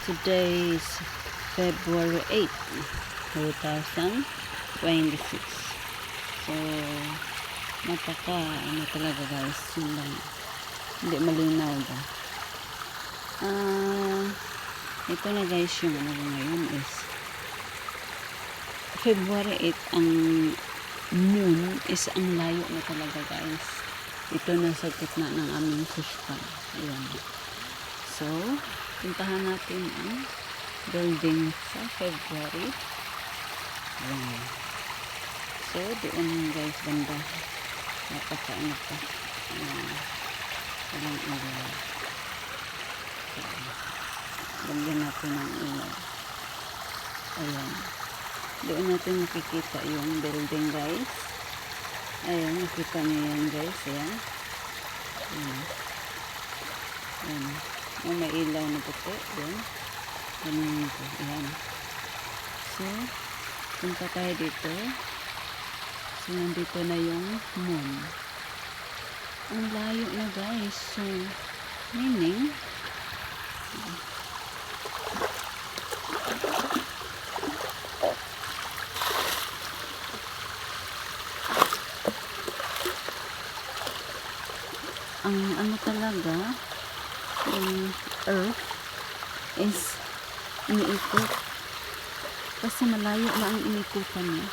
Today is February 8, 2026. So, ano talaga guys, yun lang. Hindi malinaw ba. Ito na guys, yung ano ngayon is February 8, ang moon is ang layo na talaga guys. Ito na sa gitna ng aming fish pond. Ayan. So, puntahan natin ang building sa February. Ayan. So, doon guys, banda. Napakaano pa. Walang ilaw. So, lagyan natin ng ilaw. Ayan. Doon natin makikita yung building guys. Ayan, nakita niyo yan guys. Ayan. Ayan. Ayan. May ilaw na puti. Ayan. Ganyan ito. Ayan. So, punta tayo dito. So, nandito na yung moon. Ang layo na guys. So, meaning, ang ano talaga, yung earth is iniikot. Kasi malayo na ang inikutan niya.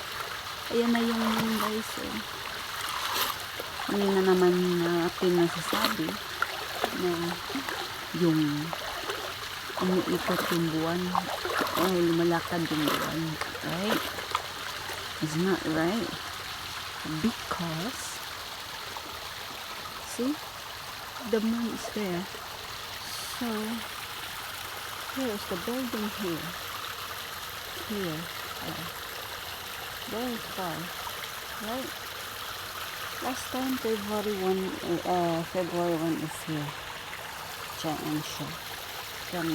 Ayan na yung moon guys. Eh. Hindi na naman natin nasasabi na yung umiikot yung buwan o lumalakad yung buwan. Right? It's not right. Because see? The moon is there. So, here is the building here. Here. Very far. Right? Last time, February 1 is here. Diyan siya. From